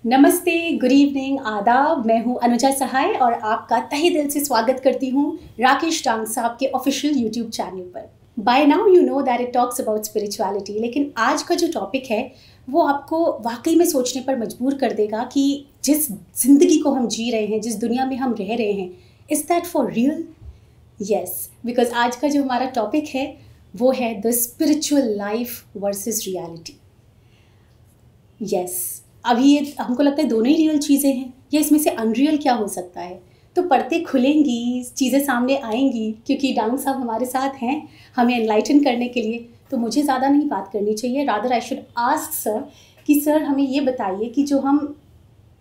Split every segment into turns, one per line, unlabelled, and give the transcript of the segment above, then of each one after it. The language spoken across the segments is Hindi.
नमस्ते, गुड इवनिंग, आदाब। मैं हूं अनुजा सहाय और आपका तहे दिल से स्वागत करती हूं राकेश डांग साहब के ऑफिशियल यूट्यूब चैनल पर। By now you know that it talks about spirituality, लेकिन आज का जो टॉपिक है वो आपको वाकई में सोचने पर मजबूर कर देगा कि जिस जिंदगी को हम जी रहे हैं, जिस दुनिया में हम रह रहे हैं, is that for real? Yes, because आज का जो हमारा टॉपिक है वो है the spiritual life versus reality. Yes, अभी ये हमको लगता है दोनों ही रियल चीज़ें हैं, या इसमें से अनरियल क्या हो सकता है? तो पर्दे खुलेंगी, चीज़ें सामने आएंगी, क्योंकि डांग साहब हमारे साथ हैं हमें एनलाइटन करने के लिए। तो मुझे ज़्यादा नहीं बात करनी चाहिए, rather I should ask sir कि सर हमें ये बताइए कि जो हम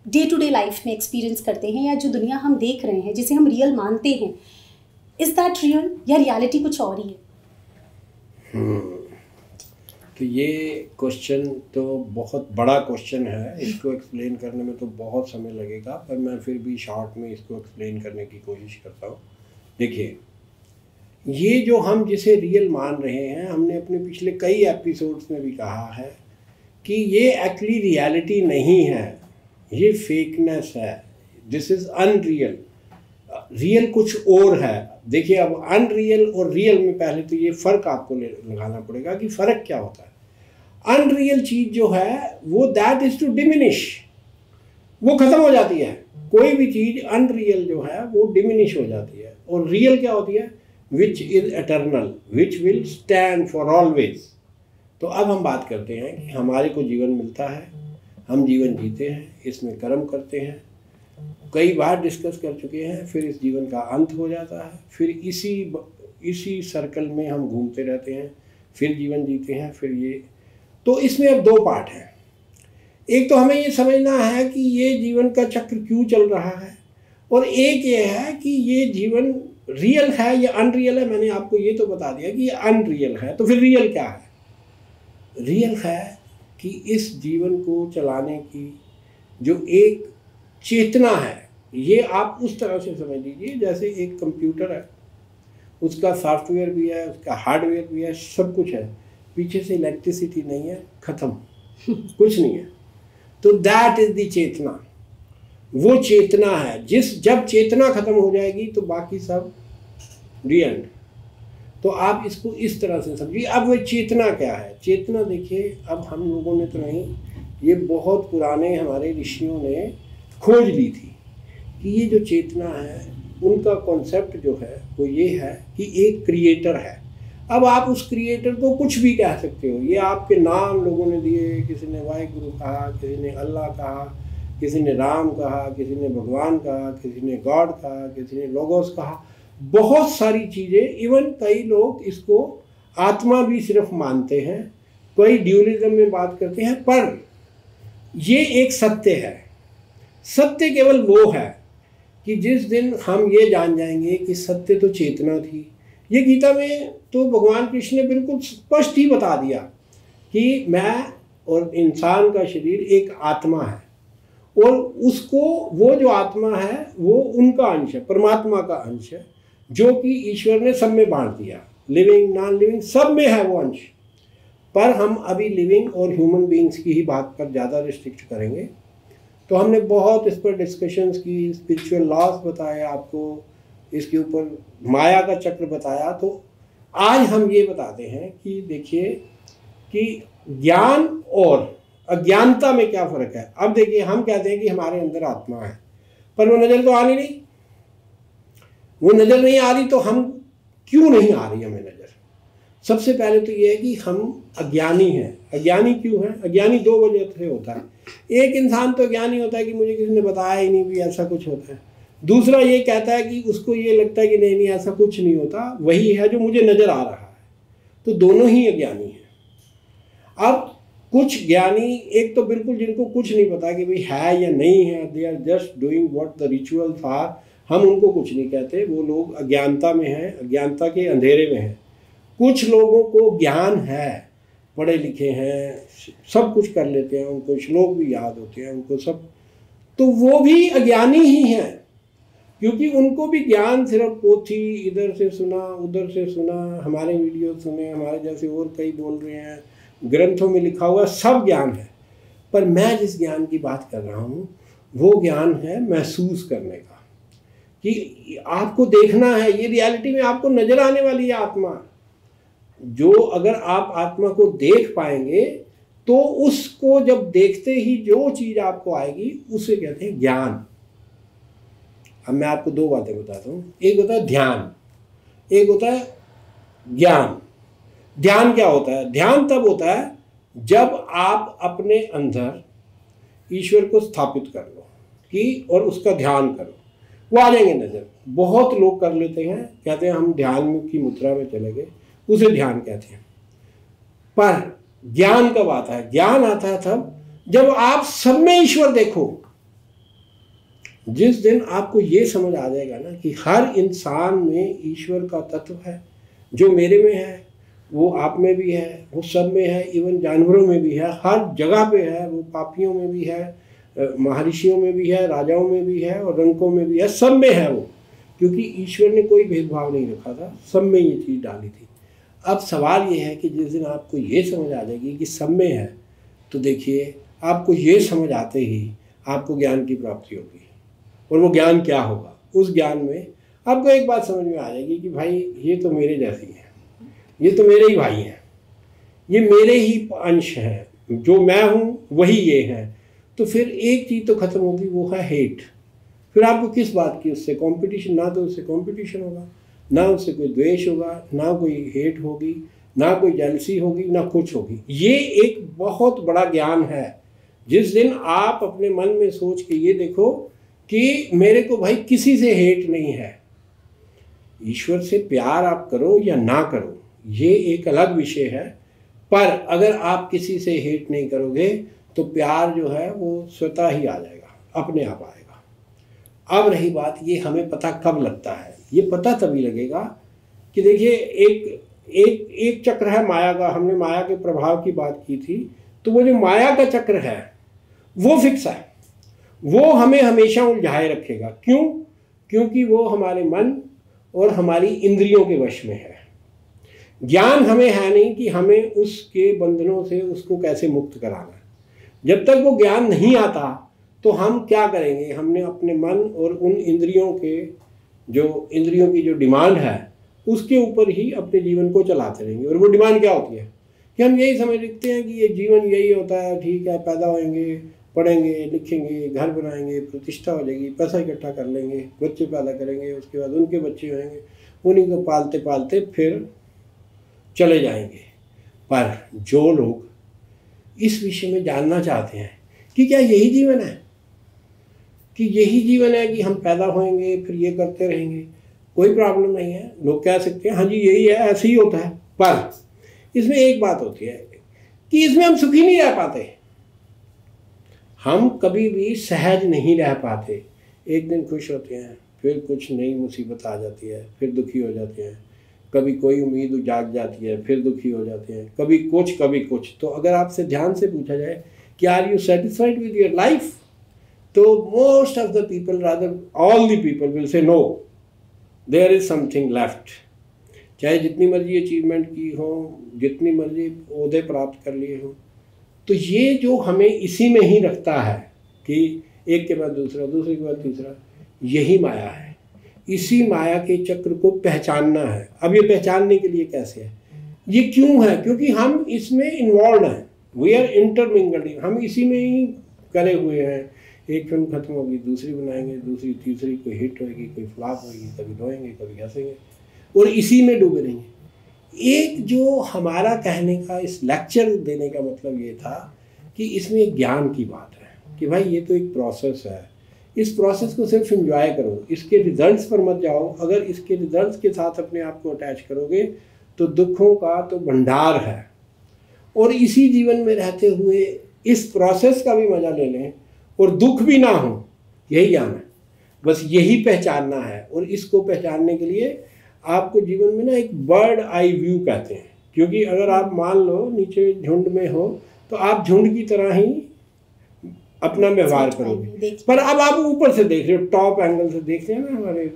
डे टू डे लाइफ में एक्सपीरियंस करते हैं या जो दुनिया हम देख रहे हैं जिसे हम रियल मानते हैं, इज़ दैट रियल या रियलिटी कुछ और ही है?
तो ये क्वेश्चन तो बहुत बड़ा क्वेश्चन है, इसको एक्सप्लेन करने में तो बहुत समय लगेगा, पर मैं फिर भी शॉर्ट में इसको एक्सप्लेन करने की कोशिश करता हूँ। देखिए, ये जो हम जिसे रियल मान रहे हैं, हमने अपने पिछले कई एपिसोड्स में भी कहा है कि ये एक्चुअली रियलिटी नहीं है, ये फेकनेस है, दिस इज़ अनरियल। रियल कुछ और है। देखिए, अब अनरियल और रियल में पहले तो ये फ़र्क आपको लगाना पड़ेगा कि फ़र्क क्या होता है। अनरियल चीज़ जो है वो दैट इज़ टू डिमिनिश, वो ख़त्म हो जाती है। कोई भी चीज़ अनरियल जो है वो डिमिनिश हो जाती है, और रियल क्या होती है? Which is eternal, which will stand for always. तो अब हम बात करते हैं कि हमारे को जीवन मिलता है, हम जीवन जीते हैं, इसमें कर्म करते हैं, कई बार डिस्कस कर चुके हैं, फिर इस जीवन का अंत हो जाता है, फिर इसी सर्कल में हम घूमते रहते हैं, फिर जीवन जीते हैं, फिर ये। तो इसमें अब दो पार्ट हैं। एक तो हमें ये समझना है कि ये जीवन का चक्र क्यों चल रहा है, और एक ये है कि ये जीवन रियल है या अनरियल है। मैंने आपको ये तो बता दिया कि ये अनरियल है, तो फिर रियल क्या है? रियल है कि इस जीवन को चलाने की जो एक चेतना है, ये आप उस तरह से समझ लीजिए जैसे एक कंप्यूटर है, उसका सॉफ्टवेयर भी है, उसका हार्डवेयर भी है, सब कुछ है, पीछे से इलेक्ट्रिसिटी नहीं है, ख़त्म, कुछ नहीं है। तो दैट इज़ द चेतना, वो चेतना है। जब चेतना ख़त्म हो जाएगी तो बाकी सब दी एंड। तो आप इसको इस तरह से समझिए। अब वो चेतना क्या है? चेतना देखिए, अब हम लोगों ने तो नहीं, ये बहुत पुराने हमारे ऋषियों ने खोज ली थी कि ये जो चेतना है, उनका कॉन्सेप्ट जो है वो ये है कि एक क्रिएटर है। अब आप उस क्रिएटर को कुछ भी कह सकते हो, ये आपके नाम लोगों ने दिए, किसी ने वाहिगुरु कहा, किसी ने अल्लाह कहा, किसी ने राम कहा, किसी ने भगवान कहा, किसी ने गॉड कहा, किसी ने लोगोस कहा, बहुत सारी चीज़ें। इवन कई लोग इसको आत्मा भी सिर्फ मानते हैं, कोई ड्यूलिज्म में बात करते हैं, पर ये एक सत्य है। सत्य केवल वो है कि जिस दिन हम ये जान जाएंगे कि सत्य तो चेतना थी। ये गीता में तो भगवान कृष्ण ने बिल्कुल स्पष्ट ही बता दिया कि मैं और इंसान का शरीर एक आत्मा है, और उसको, वो जो आत्मा है वो उनका अंश है, परमात्मा का अंश है, जो कि ईश्वर ने सब में बांट दिया, लिविंग नॉन लिविंग सब में है वो अंश। पर हम अभी लिविंग और ह्यूमन बीइंग्स की ही बात पर ज़्यादा रिस्ट्रिक्ट करेंगे। तो हमने बहुत इस पर डिस्कशंस की, स्पिरिचुअल लॉस बताया आपको, इसके ऊपर माया का चक्र बताया। तो आज हम ये बताते हैं कि देखिए कि ज्ञान और अज्ञानता में क्या फ़र्क है। अब देखिए, हम कहते हैं कि हमारे अंदर आत्मा है, पर वो नज़र तो आ रही नहीं, वो नज़र नहीं आ रही, तो हम क्यों नहीं आ रही हमें नज़र? सबसे पहले तो ये है कि हम अज्ञानी हैं। अज्ञानी क्यों है? अज्ञानी दो वजह से होता है। एक इंसान तो अज्ञानी होता है कि मुझे किसी ने बताया ही नहीं भी ऐसा कुछ होता है। दूसरा ये कहता है कि उसको ये लगता है कि नहीं नहीं ऐसा कुछ नहीं होता, वही है जो मुझे नज़र आ रहा है। तो दोनों ही अज्ञानी हैं। अब कुछ ज्ञानी, एक तो बिल्कुल जिनको कुछ नहीं पता कि भाई है या नहीं है, they are just doing what the rituals are, हम उनको कुछ नहीं कहते, वो लोग अज्ञानता में हैं, अज्ञानता के अंधेरे में हैं। कुछ लोगों को ज्ञान है, पढ़े लिखे हैं, सब कुछ कर लेते हैं, उनको श्लोक भी याद होते हैं, उनको सब, तो वो भी अज्ञानी ही हैं, क्योंकि उनको भी ज्ञान सिर्फ पोथी, इधर से सुना उधर से सुना, हमारे वीडियो सुने, हमारे जैसे और कई बोल रहे हैं, ग्रंथों में लिखा हुआ सब ज्ञान है। पर मैं जिस ज्ञान की बात कर रहा हूँ वो ज्ञान है महसूस करने का, कि आपको देखना है, ये रियलिटी में आपको नजर आने वाली है आत्मा। जो अगर आप आत्मा को देख पाएंगे तो उसको जब देखते ही जो चीज आपको आएगी उसे कहते हैं ज्ञान। अब मैं आपको दो बातें बताता हूँ, एक होता है ध्यान, एक होता है ज्ञान। ध्यान क्या होता है? ध्यान तब होता है जब आप अपने अंदर ईश्वर को स्थापित कर लो कि और उसका ध्यान करो, वो आ जाएंगे नजर। बहुत लोग कर लेते हैं, कहते हैं हम ध्यान की मुद्रा में चले गए, उसे ध्यान कहते हैं। पर ज्ञान कब आता है? ज्ञान आता है तब जब आप सब में ईश्वर देखो। जिस दिन आपको ये समझ आ जाएगा ना कि हर इंसान में ईश्वर का तत्व है, जो मेरे में है वो आप में भी है, वो सब में है, इवन जानवरों में भी है, हर जगह पे है, वो पापियों में भी है, महर्षियों में भी है, राजाओं में भी है और रंकों में भी है, सब में है वो, क्योंकि ईश्वर ने कोई भेदभाव नहीं रखा था, सब में ये चीज़ डाली थी। अब सवाल ये है कि जिस दिन आपको ये समझ आ जाएगी कि सब में है, तो देखिए आपको ये समझ आते ही आपको ज्ञान की प्राप्ति होगी। और वो ज्ञान क्या होगा? उस ज्ञान में आपको एक बात समझ में आ जाएगी कि भाई ये तो मेरे जैसी है, ये तो मेरे ही भाई हैं, ये मेरे ही अंश हैं, जो मैं हूँ वही ये है। तो फिर एक चीज़ तो खत्म होगी, वो है हेट। फिर आपको किस बात की उससे कंपटीशन? ना तो उससे कंपटीशन होगा, ना उससे कोई द्वेष होगा, ना कोई हेट होगी, ना कोई जेलसी होगी, ना कुछ होगी। ये एक बहुत बड़ा ज्ञान है। जिस दिन आप अपने मन में सोच के ये देखो कि मेरे को भाई किसी से हेट नहीं है, ईश्वर से प्यार आप करो या ना करो ये एक अलग विषय है, पर अगर आप किसी से हेट नहीं करोगे तो प्यार जो है वो स्वतः ही आ जाएगा, अपने आप आएगा। अब रही बात, ये हमें पता कब लगता है? ये पता तभी लगेगा कि देखिए एक चक्र है माया का, हमने माया के प्रभाव की बात की थी, तो वो जो माया का चक्र है वो फिक्स है, वो हमें हमेशा उलझाए रखेगा। क्यों? क्योंकि वो हमारे मन और हमारी इंद्रियों के वश में है। ज्ञान हमें है नहीं कि हमें उसके बंधनों से उसको कैसे मुक्त कराना है। जब तक वो ज्ञान नहीं आता तो हम क्या करेंगे? हमने अपने मन और उन इंद्रियों की जो डिमांड है उसके ऊपर ही अपने जीवन को चलाते रहेंगे। और वो डिमांड क्या होती है कि हम यही समझ रखते हैं कि ये जीवन यही होता है, ठीक है, पैदा होंगे, पढ़ेंगे, लिखेंगे, घर बनाएंगे, प्रतिष्ठा हो जाएगी, पैसा इकट्ठा कर लेंगे, बच्चे पैदा करेंगे, उसके बाद उनके बच्चे होंगे, उन्हीं को पालते पालते फिर चले जाएंगे। पर जो लोग इस विषय में जानना चाहते हैं कि क्या यही जीवन है, कि यही जीवन है कि हम पैदा होंगे फिर ये करते रहेंगे, कोई प्रॉब्लम नहीं है। लोग कह सकते हैं हाँ जी यही है, ऐसे ही होता है। पर इसमें एक बात होती है कि इसमें हम सुखी नहीं रह पाते, हम कभी भी सहज नहीं रह पाते। एक दिन खुश होते हैं, फिर कुछ नई मुसीबत आ जाती है, फिर दुखी हो जाते हैं, कभी कोई उम्मीद जाग जाती है, फिर दुखी हो जाते हैं, कभी कुछ। तो अगर आपसे ध्यान से पूछा जाए कि are you satisfied with your life, तो most of the people, rather all the people will say no, there is something left. चाहे जितनी मर्जी अचीवमेंट की हो, जितनी मर्जी ओहदे प्राप्त कर लिए हो, तो ये जो हमें इसी में ही रखता है कि एक के बाद दूसरा, दूसरे के बाद तीसरा, यही माया है। इसी माया के चक्र को पहचानना है। अब ये पहचानने के लिए कैसे है? ये क्यों है? क्योंकि हम इसमें इन्वॉल्व हैं, वी आर इंटरमिंगल्ड, हम इसी में ही करे हुए हैं। एक फिल्म खत्म होगी, दूसरी बनाएंगे, दूसरी तीसरी, कोई हिट होगी, कोई फ्लॉप होगी, कभी रोएंगे, कभी हंसेंगे, और इसी में डूबे रहेंगे। एक जो हमारा कहने का, इस लेक्चर देने का मतलब ये था कि इसमें एक ज्ञान की बात है कि भाई ये तो एक प्रोसेस है, इस प्रोसेस को सिर्फ एंजॉय करो, इसके रिजल्ट्स पर मत जाओ। अगर इसके रिजल्ट्स के साथ अपने आप को अटैच करोगे तो दुखों का तो भंडार है। और इसी जीवन में रहते हुए इस प्रोसेस का भी मजा ले लें और दुख भी ना हो, यही ज्ञान है। बस यही पहचानना है। और इसको पहचानने के लिए आपको जीवन में ना एक बर्ड आई व्यू कहते हैं, क्योंकि अगर आप मान लो नीचे झुंड में हो तो आप झुंड की तरह ही अपना व्यवहार करोगे। पर अब आप ऊपर से देख रहे हो, टॉप एंगल से देख रहे हैं ना, हमारे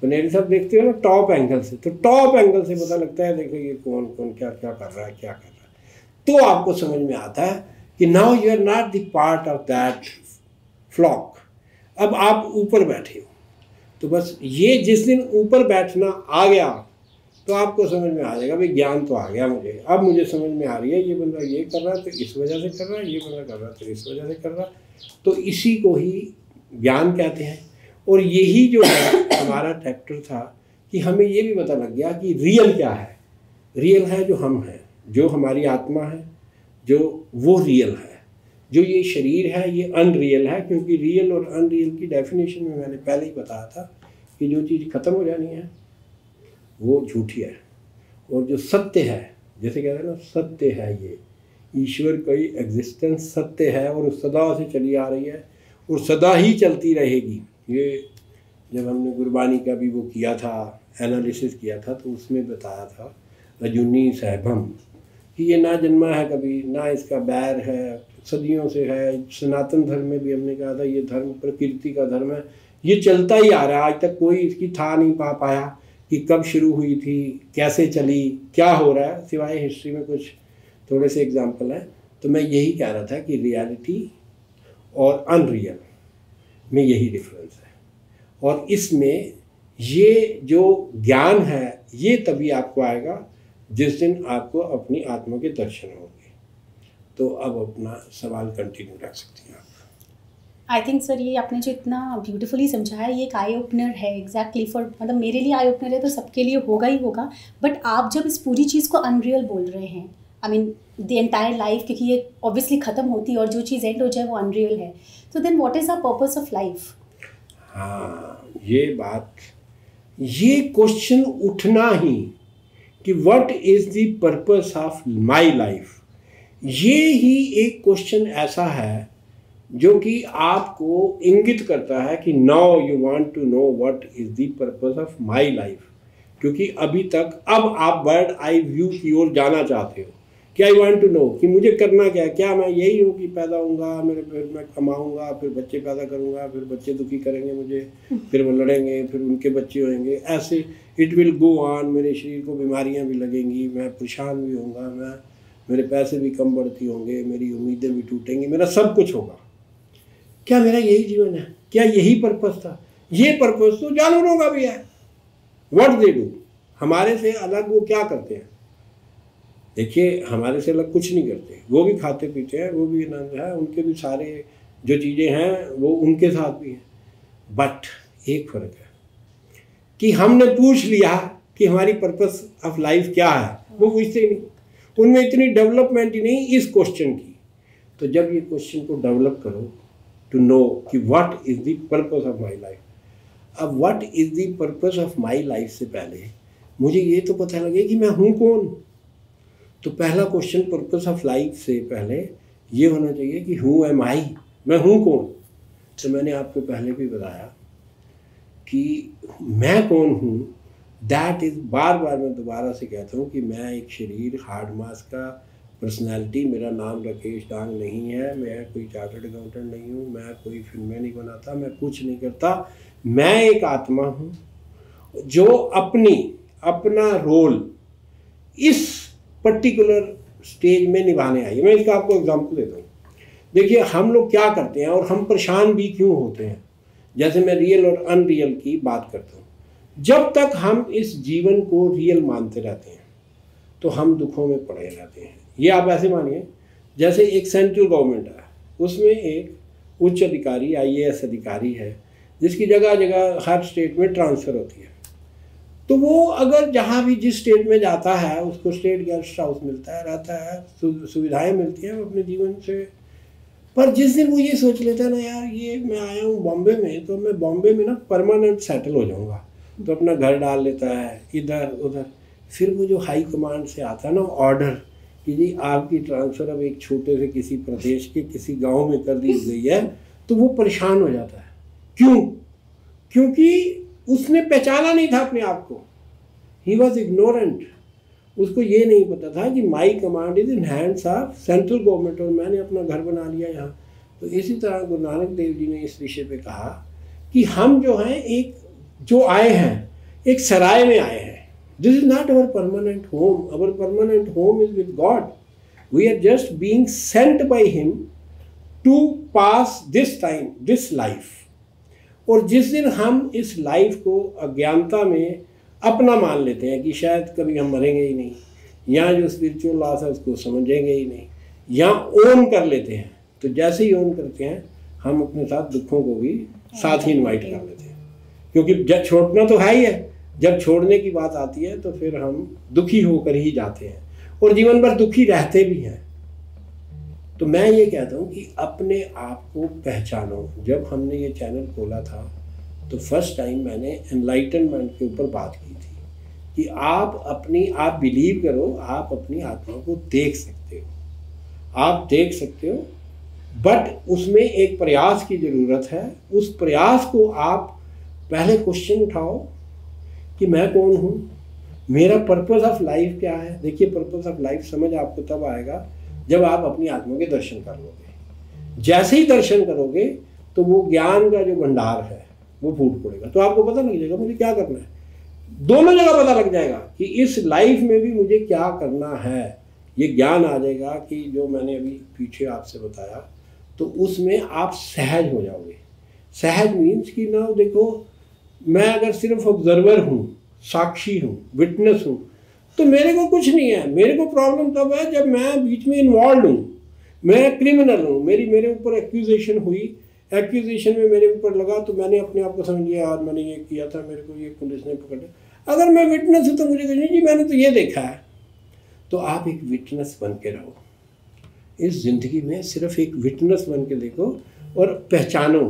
पनेरी साहब देखते हो ना टॉप एंगल से, तो टॉप एंगल से पता लगता है देखो ये कौन कौन क्या क्या कर रहा है, क्या कर रहा है। तो आपको समझ में आता है कि now you are not the part of that flock. अब आप ऊपर बैठे हो, तो बस ये जिस दिन ऊपर बैठना आ गया तो आपको समझ में आ जाएगा भाई ज्ञान तो आ गया मुझे, अब मुझे समझ में आ रही है ये बंदा ये कर रहा है तो इस वजह से कर रहा है, ये बंदा कर रहा है तो इस वजह से कर रहा है। तो इसी को ही ज्ञान कहते हैं। और यही जो है हमारा चैप्टर था कि हमें ये भी पता लग गया कि रियल क्या है। रियल है जो हम हैं, जो हमारी आत्मा है, जो वो रियल है। जो ये शरीर है ये अनरियल है, क्योंकि रियल और अनरियल की डेफिनेशन में मैंने पहले ही बताया था कि जो चीज़ ख़त्म हो जानी है वो झूठी है, और जो सत्य है, जैसे कहते हैं ना सत्य है, ये ईश्वर का ही एग्जिस्टेंस सत्य है और सदा से चली आ रही है और सदा ही चलती रहेगी। ये जब हमने गुरबानी का भी वो किया था, एनालिसिस किया था, तो उसमें बताया था अजूनी सहभम कि ये ना जन्मा है कभी, ना इसका बैर है, सदियों से है। सनातन धर्म में भी हमने कहा था ये धर्म प्रकृति का धर्म है, ये चलता ही आ रहा है। आज तक कोई इसकी था नहीं पा पाया कि कब शुरू हुई थी, कैसे चली, क्या हो रहा है, सिवाय हिस्ट्री में कुछ थोड़े से एग्जाम्पल हैं। तो मैं यही कह रहा था कि रियलिटी और अनरियल में यही डिफरेंस है, और इसमें ये जो ज्ञान है ये तभी आपको आएगा जिस दिन आपको अपनी आत्मा के दर्शन होंगे। तो अब अपना सवाल कंटिन्यू रख सकती हैं आप।
आई थिंक सर ये आपने जो इतना ब्यूटीफुली समझाया ये एक आई ओपनर है एग्जैक्टली फॉर, मतलब मेरे लिए आई ओपनर है तो सबके लिए होगा ही होगा। बट आप जब इस पूरी चीज़ को अनरियल बोल रहे हैं, I mean the entire life, क्योंकि ये ऑब्वियसली ख़त्म होती है और जो चीज़ एंड हो जाए वो अनरियल है, तो then what is the purpose of life?
हाँ, ये बात, ये क्वेश्चन उठना ही कि what is the purpose of my life, ये ही एक क्वेश्चन ऐसा है जो कि आपको इंगित करता है कि now you want to know what is the purpose of my life. क्योंकि अभी तक अब आप बर्ड आई व्यू की ओर जाना चाहते हो कि आई वांट टू नो कि मुझे करना क्या है, क्या मैं यही हूँ कि पैदा होऊंगा, मेरे फिर मैं कमाऊंगा, फिर बच्चे पैदा करूंगा, फिर बच्चे दुखी करेंगे मुझे, फिर वो लड़ेंगे, फिर उनके बच्चे होंगे, ऐसे इट विल गो ऑन। मेरे शरीर को बीमारियाँ भी लगेंगी, मैं परेशान भी होऊंगा, मेरे पैसे भी कम बढ़ती होंगे, मेरी उम्मीदें भी टूटेंगी, मेरा सब कुछ होगा। क्या मेरा यही जीवन है? क्या यही पर्पस था? ये पर्पस तो जानवरों का भी है। व्हाट दे डू, हमारे से अलग वो क्या करते हैं? देखिए, हमारे से अलग कुछ नहीं करते, वो भी खाते पीते हैं, वो भी आनंद है, उनके भी सारे जो चीज़ें हैं वो उनके साथ भी हैं। बट एक फ़र्क है कि हमने पूछ लिया कि हमारी पर्पस ऑफ लाइफ क्या है, वो पूछते ही नहीं, उनमें इतनी डेवलपमेंट ही नहीं इस क्वेश्चन की। तो जब ये क्वेश्चन को डेवलप करो टू नो कि what is the purpose of my life. अब what is the purpose of my life से पहले मुझे ये तो पता लगे कि मैं हूँ कौन। तो पहला क्वेश्चन पर्पस ऑफ लाइफ से पहले ये होना चाहिए कि हु एम आई, मैं हूँ कौन। तो मैंने आपको पहले भी बताया कि मैं कौन हूँ, दैट इज़, बार बार मैं दोबारा से कहता हूँ कि मैं एक शरीर, हार्ड मास का पर्सनैलिटी, मेरा नाम राकेश डांग नहीं है, मैं कोई चार्टर्ड अकाउंटेंट नहीं हूँ, मैं कोई फिल्में नहीं बनाता, मैं कुछ नहीं करता, मैं एक आत्मा हूँ जो अपना रोल इस पर्टिकुलर स्टेज में निभाने आई है। मैं इसका आपको एग्जांपल देता हूँ। देखिए, हम लोग क्या करते हैं और हम परेशान भी क्यों होते हैं। जैसे मैं रियल और अनरियल की बात करता हूँ, जब तक हम इस जीवन को रियल मानते रहते हैं तो हम दुखों में पड़े रहते हैं। ये आप ऐसे मानिए जैसे एक सेंट्रल गवर्नमेंट है, उसमें एक उच्च अधिकारी IAS अधिकारी है जिसकी जगह जगह हर स्टेट में ट्रांसफ़र होती है। तो वो अगर जहाँ भी जिस स्टेट में जाता है उसको स्टेट गेस्ट हाउस मिलता है, रहता है, सुविधाएं मिलती हैं अपने जीवन से। पर जिस दिन वो ये सोच लेता है ना, यार ये मैं आया हूँ बॉम्बे में, तो मैं बॉम्बे में ना परमानेंट सेटल हो जाऊँगा, तो अपना घर डाल लेता है इधर उधर। फिर वो जो हाई कमांड से आता है ना ऑर्डर कि जी आपकी ट्रांसफ़र अब एक छोटे से किसी प्रदेश के किसी गाँव में कर दी गई है, तो वो परेशान हो जाता है। क्यों? क्योंकि उसने पहचाना नहीं था अपने आप को। He was ignorant. उसको ये नहीं पता था कि माई command is in hands of central government, और मैंने अपना घर बना लिया यहाँ। तो इसी तरह गुरु नानक देव जी ने इस विषय पे कहा कि हम जो हैं एक जो आए हैं एक सराय में आए हैं। This is not our permanent home, our permanent home is with God. We are just being sent by him to pass this time, this life. और जिस दिन हम इस लाइफ को अज्ञानता में अपना मान लेते हैं कि शायद कभी हम मरेंगे ही नहीं, या जो स्पिरिचुअल लॉस है उसको समझेंगे ही नहीं, या ओन कर लेते हैं, तो जैसे ही ओन करते हैं हम अपने साथ दुखों को भी साथ ही इनवाइट कर लेते हैं, क्योंकि जब छोड़ना तो है ही है, जब छोड़ने की बात आती है तो फिर हम दुखी होकर ही जाते हैं और जीवन भर दुखी रहते भी हैं। तो मैं ये कहता हूँ कि अपने आप को पहचानो। जब हमने ये चैनल खोला था तो फर्स्ट टाइम मैंने एनलाइटनमेंट के ऊपर बात की थी कि आप बिलीव करो, आप अपनी आत्मा को देख सकते हो, आप देख सकते हो, बट उसमें एक प्रयास की ज़रूरत है। उस प्रयास को आप पहले क्वेश्चन उठाओ कि मैं कौन हूँ, मेरा पर्पस ऑफ लाइफ क्या है। देखिए, पर्पस ऑफ लाइफ समझ आपको तब आएगा जब आप अपनी आत्मा के दर्शन कर लोगे। जैसे ही दर्शन करोगे तो वो ज्ञान का जो भंडार है वो फूट पड़ेगा, तो आपको पता लग जाएगा मुझे क्या करना है। दोनों जगह पता लग जाएगा कि इस लाइफ में भी मुझे क्या करना है। ये ज्ञान आ जाएगा कि जो मैंने अभी पीछे आपसे बताया, तो उसमें आप सहज हो जाओगे। सहज मीन्स कि ना, देखो मैं अगर सिर्फ ऑब्जर्वर हूँ, साक्षी हूँ, विटनेस हूँ, तो मेरे को कुछ नहीं है। मेरे को प्रॉब्लम तब है जब मैं बीच में इन्वॉल्व हूँ, मैं क्रिमिनल हूँ, मेरे ऊपर एक्यूजेशन हुई, एक्यूजेशन में मेरे ऊपर लगा तो मैंने अपने आप को समझ लिया यार मैंने ये किया था, मेरे को ये पुलिस ने पकड़ा। अगर मैं विटनेस हूँ तो मुझे कहिए जी मैंने तो ये देखा है। तो आप एक विटनेस बन के रहो इस ज़िंदगी में, सिर्फ एक विटनेस बन के देखो और पहचानो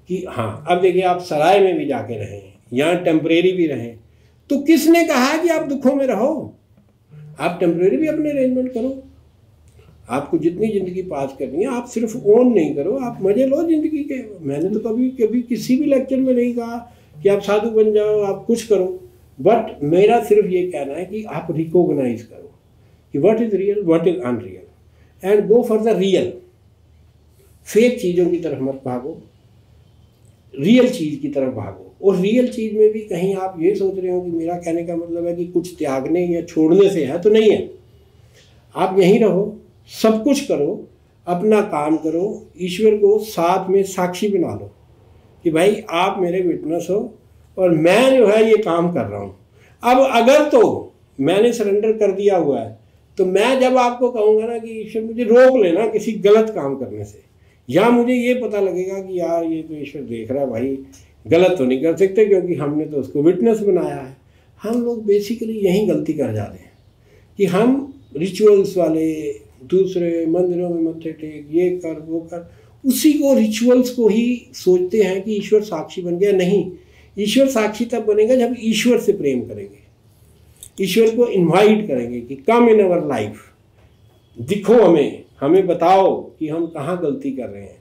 कि हाँ, अब देखिए आप सराय में भी जाके रहें, यहाँ टेम्परेरी भी रहें, तो किसने कहा कि आप दुखों में रहो। आप टेम्परेरी भी अपने अरेंजमेंट करो। आपको जितनी ज़िंदगी पास करनी है आप सिर्फ ओन नहीं करो, आप मज़े लो ज़िंदगी के। मैंने तो कभी किसी भी लेक्चर में नहीं कहा कि आप साधु बन जाओ, आप कुछ करो, बट मेरा सिर्फ ये कहना है कि आप रिकॉग्नाइज करो कि what is real, what is unreal, and go for the real. Fake चीज़ों की तरफ मत भागो, रियल चीज़ की तरफ भागो। और रियल चीज़ में भी कहीं आप ये सोच रहे हो कि मेरा कहने का मतलब है कि कुछ त्यागने या छोड़ने से है, तो नहीं है। आप यहीं रहो, सब कुछ करो, अपना काम करो, ईश्वर को साथ में साक्षी बना लो कि भाई आप मेरे विटनेस हो और मैं जो है ये काम कर रहा हूँ। अब अगर तो मैंने सरेंडर कर दिया हुआ है, तो मैं जब आपको कहूँगा ना कि ईश्वर मुझे रोक लेना किसी गलत काम करने से, या मुझे ये पता लगेगा कि यार ये तो ईश्वर देख रहा है, भाई गलत तो नहीं कर सकते क्योंकि हमने तो उसको विटनेस बनाया है। हम लोग बेसिकली यही गलती कर जाते हैं कि हम रिचुअल्स वाले, दूसरे मंदिरों में मत्थे टेक, ये कर वो कर, उसी को रिचुअल्स को ही सोचते हैं कि ईश्वर साक्षी बन गया। नहीं, ईश्वर साक्षी तब बनेगा जब ईश्वर से प्रेम करेंगे, ईश्वर को इनवाइट करेंगे कि कम इन अवर लाइफ, दिखो हमें बताओ कि हम कहाँ गलती कर रहे हैं,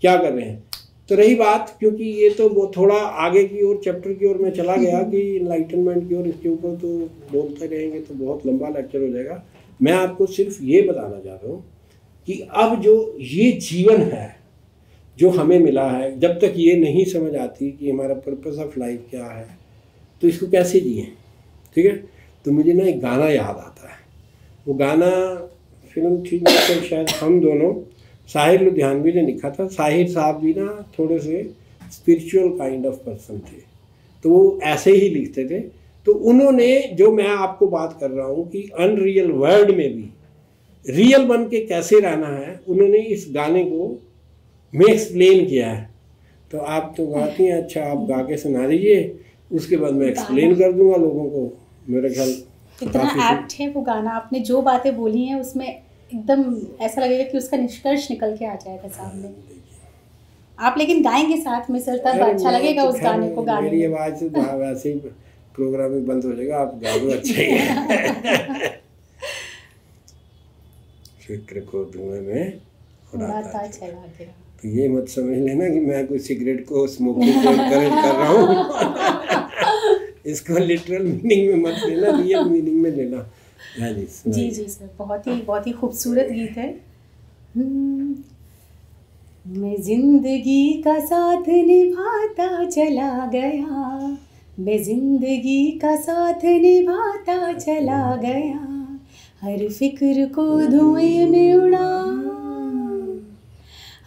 क्या कर रहे हैं। तो रही बात, क्योंकि ये तो वो थोड़ा आगे की ओर चैप्टर की ओर में चला गया कि इनलाइटनमेंट की ओर, इसके ऊपर तो बोलते रहेंगे तो बहुत लंबा लेक्चर हो जाएगा। मैं आपको सिर्फ ये बताना चाहता हूँ कि अब जो ये जीवन है जो हमें मिला है, जब तक ये नहीं समझ आती कि हमारा पर्पस ऑफ लाइफ क्या है, तो इसको कैसे जिए। ठीक है, तो मुझे ना एक गाना याद आता है। वो गाना फिल्म थी तो शायद हम दोनों, साहिर लुधियानवी ने लिखा था। साहिर साहब भी ना थोड़े से स्पिरिचुअल काइंड ऑफ पर्सन थे, तो वो ऐसे ही लिखते थे। तो उन्होंने, जो मैं आपको बात कर रहा हूँ कि अनरियल वर्ल्ड में भी रियल बन के कैसे रहना है, उन्होंने इस गाने को में एक्सप्लेन किया है। तो आप तो गाती हैं, अच्छा आप गा के सुना दीजिए, उसके बाद मैं एक्सप्लेन कर दूंगा लोगों को। मेरा ख्याल
इतना एप्ट है वो गाना, आपने जो बातें बोली हैं उसमें एकदम ऐसा लगेगा कि उसका निष्कर्ष निकल के आ जाएगा सामने। आप लेकिन गाएंगे साथ में सर, तब अच्छा लगेगा उस गाने को गाने।
मेरी आवाज़ से वैसे ही प्रोग्राम ही बंद हो जाएगा, आप गा दो, अच्छा ही है। फिक्र को धुएं में उड़ाता
चला गया।
तो ये मत समझ लेना कि मैं कोई सिगरेट को स्मोकिंग को एनकरेज कर रहा हूँ। इसको लिटरल मीनिंग में मत लेना, रियल मीनिंग में लेना।
जी जी सर, बहुत ही खूबसूरत गीत है। मैं जिंदगी का साथ निभाता चला गया, मैं जिंदगी का साथ निभाता चला गया, हर फिक्र को धुएं में उड़ा,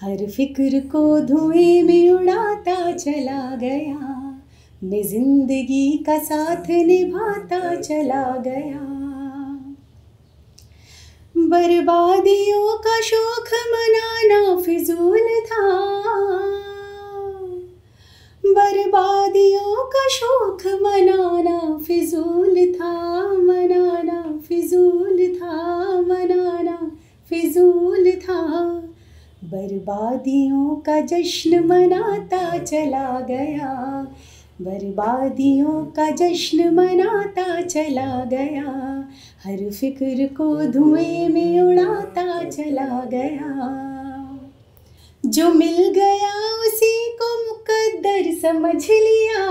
हर फिक्र को धुएं में उड़ाता चला गया, मैं जिंदगी का साथ निभाता चला गया। बर्बादियों का शौक मनाना फिजूल था, बर्बादियों का शौक मनाना फिजूल था, मनाना फिजूल था, मनाना फिजूल था। बर्बादियों का जश्न मनाता चला गया, बर्बादियों का जश्न मनाता चला गया, हर फिक्र को धुएं में उड़ाता चला गया। जो मिल गया उसी को मुकद्दर समझ लिया,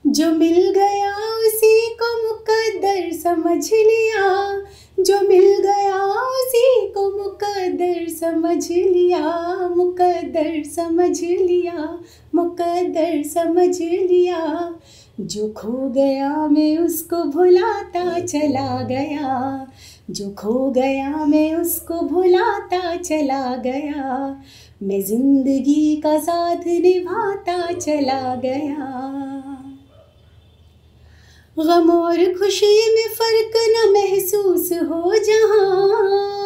जो मिल गया उसी को मुकद्दर समझ लिया, जो मिल गया उसी को मुकद्दर समझ लिया, मुकद्दर समझ लिया, मुकद्दर समझ लिया। जो खो गया मैं उसको भुलाता चला गया, जो खो गया मैं उसको भुलाता चला गया, मैं जिंदगी का साथ निभाता चला गया। गम और खुशी में फर्क न महसूस हो जहाँ,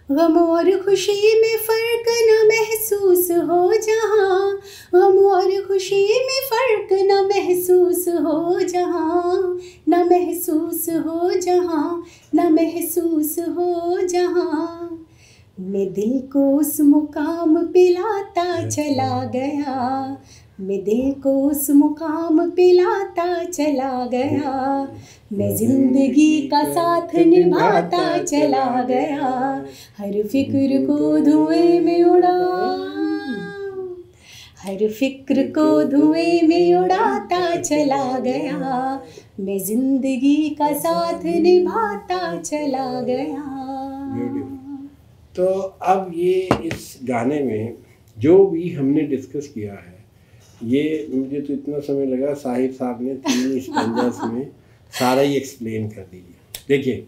गम और खुशी में फर्क न महसूस हो जहाँ, गम और खुशी में फर्क न महसूस हो जहाँ, न महसूस हो जहाँ, न महसूस हो जहाँ। मैं दिल को उस मुकाम पिलाता चला गया, मैं दिल को उस मुकाम पिलाता चला गया, मैं जिंदगी का साथ निभाता चला गया, हर फिक्र को धुएं में उड़ा, हर फिक्र को धुएं में उड़ाता चला गया, मैं जिंदगी का साथ निभाता चला गया।
तो अब ये इस गाने में जो भी हमने डिस्कस किया है, ये मुझे तो इतना समय लगा, साहिर साहब ने 3 स्टैंजास में सारा ही एक्सप्लेन कर दिया। देखिए,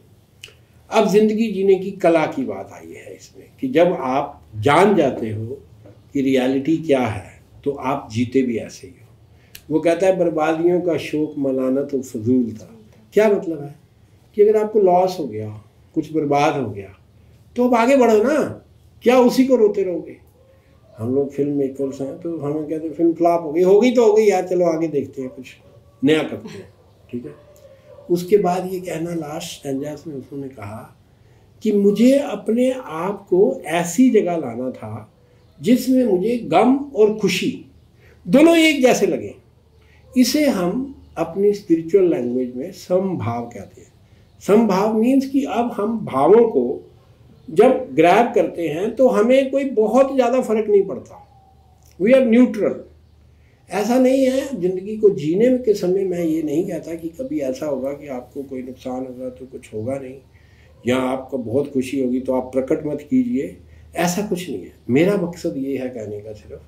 अब ज़िंदगी जीने की कला की बात आई है इसमें, कि जब आप जान जाते हो कि रियलिटी क्या है तो आप जीते भी ऐसे ही हो। वो कहता है बर्बादियों का शौक मनाना तो फजूल था। क्या मतलब है कि अगर आपको लॉस हो गया, कुछ बर्बाद हो गया, तो अब आगे बढ़ो ना, क्या उसी को रोते रहोगे। हम लोग फिल्म मेकर्स हैं तो हमें कहते हैं फिल्म फ्लॉप हो गई तो हो गई यार, चलो आगे देखते हैं, कुछ नया करते हैं, ठीक है। उसके बाद ये कहना लास्ट स्टैंजास में उन्होंने कहा कि मुझे अपने आप को ऐसी जगह लाना था जिसमें मुझे गम और खुशी दोनों एक जैसे लगे। इसे हम अपनी स्पिरिचुअल लैंग्वेज में समभाव कहते हैं। समभाव मीन्स कि अब हम भावों को जब ग्रैब करते हैं तो हमें कोई बहुत ज़्यादा फर्क नहीं पड़ता, वी आर न्यूट्रल। ऐसा नहीं है ज़िंदगी को जीने के समय मैं ये नहीं कहता कि कभी ऐसा होगा कि आपको कोई नुकसान होगा तो कुछ होगा नहीं, या आपको बहुत खुशी होगी तो आप प्रकट मत कीजिए, ऐसा कुछ नहीं है। मेरा मकसद ये है कहने का सिर्फ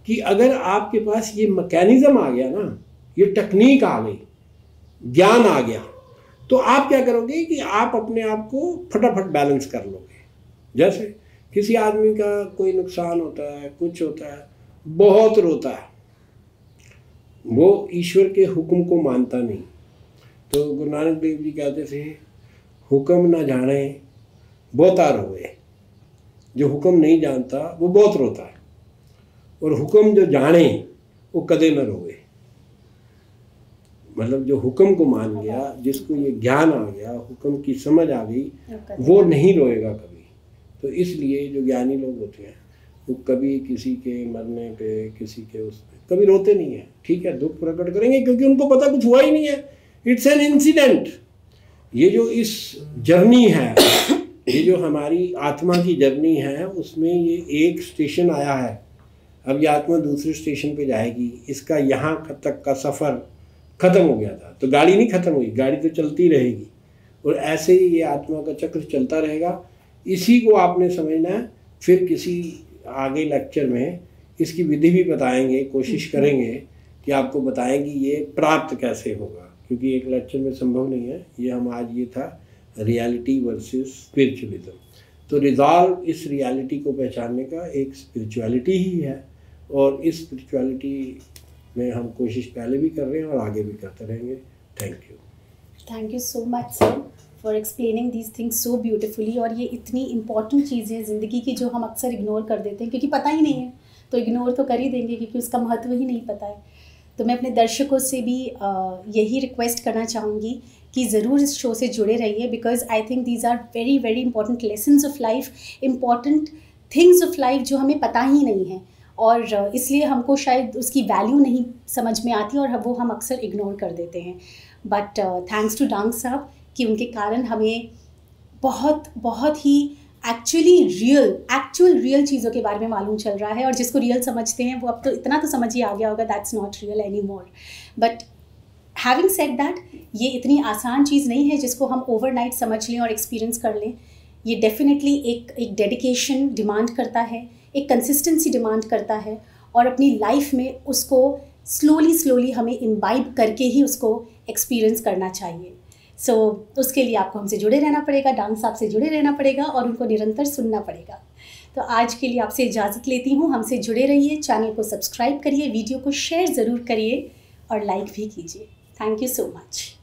कि अगर आपके पास ये मैकेनिज़्म आ गया ना, ये टेक्निक आ गई, ज्ञान आ गया, तो आप क्या करोगे कि आप अपने आप को फटाफट बैलेंस कर लोगे। जैसे किसी आदमी का कोई नुकसान होता है, कुछ होता है, बहुत रोता है, वो ईश्वर के हुक्म को मानता नहीं। तो गुरु नानक देव जी कहते थे, हुक्म ना जाने बहुता रोए। जो हुक्म नहीं जानता वो बहुत रोता है, और हुक्म जो जाने वो कदे न रोए। मतलब जो हुक्म को मान गया, जिसको ये ज्ञान आ गया, हुक्म की समझ आ गई, वो नहीं रोएगा कभी। तो इसलिए जो ज्ञानी लोग होते हैं वो कभी किसी के मरने पे, किसी के उसमें कभी रोते नहीं है, ठीक है, दुख प्रकट करेंगे क्योंकि उनको पता कुछ हुआ ही नहीं है, इट्स एन इंसिडेंट। ये जो इस जर्नी है, ये जो हमारी आत्मा की जर्नी है, उसमें ये एक स्टेशन आया है, अब ये आत्मा दूसरे स्टेशन पे जाएगी। इसका यहाँ तक का सफ़र ख़त्म हो गया था, तो गाड़ी नहीं ख़त्म हुई, गाड़ी तो चलती रहेगी, और ऐसे ही ये आत्मा का चक्र चलता रहेगा। इसी को आपने समझना है। फिर किसी आगे लेक्चर में इसकी विधि भी बताएंगे, कोशिश करेंगे कि आपको बताएंगे ये प्राप्त कैसे होगा, क्योंकि एक लेक्चर में संभव नहीं है। ये हम आज ये था रियलिटी वर्सेस स्पिरिचुअलिज्म। तो रिजॉल्व इस रियलिटी को पहचानने का एक स्पिरिचुअलिटी ही है, और इस स्पिरिचुअलिटी में हम कोशिश पहले भी कर रहे हैं और आगे भी करते रहेंगे।
Thank you so much sir for explaining these things so beautifully. और ये इतनी इंपॉर्टेंट चीज़ें हैं ज़िंदगी की जो हम अक्सर इग्नोर कर देते हैं, क्योंकि पता ही नहीं है तो इग्नोर तो कर ही देंगे क्योंकि उसका महत्व ही नहीं पता है। तो मैं अपने दर्शकों से भी यही रिक्वेस्ट करना चाहूँगी कि ज़रूर इस शो से जुड़े रहिए, because I think these are very very important lessons of life, important things of life जो हमें पता ही नहीं है, और इसलिए हमको शायद उसकी वैल्यू नहीं समझ में आती और वो हम अक्सर इग्नोर कर देते हैं। बट थैंक्स टू डांग साहब कि उनके कारण हमें बहुत ही एक्चुअल रियल चीज़ों के बारे में मालूम चल रहा है, और जिसको रियल समझते हैं वो अब तो इतना तो समझ ही आ गया होगा that's not real any more. But having said that, ये इतनी आसान चीज़ नहीं है जिसको हम ओवरनाइट समझ लें और एक्सपीरियंस कर लें। ये डेफिनेटली एक डेडिकेशन डिमांड करता है, एक कंसिस्टेंसी डिमांड करता है, और अपनी लाइफ में उसको स्लोली हमें इम्बाइब करके ही उसको एक्सपीरियंस करना चाहिए। सो उसके लिए आपको हमसे जुड़े रहना पड़ेगा, डांग साहब से जुड़े रहना पड़ेगा और उनको निरंतर सुनना पड़ेगा। तो आज के लिए आपसे इजाज़त लेती हूँ। हमसे जुड़े रहिए, चैनल को सब्सक्राइब करिए, वीडियो को शेयर ज़रूर करिए और लाइक भी कीजिए। Thank you so much.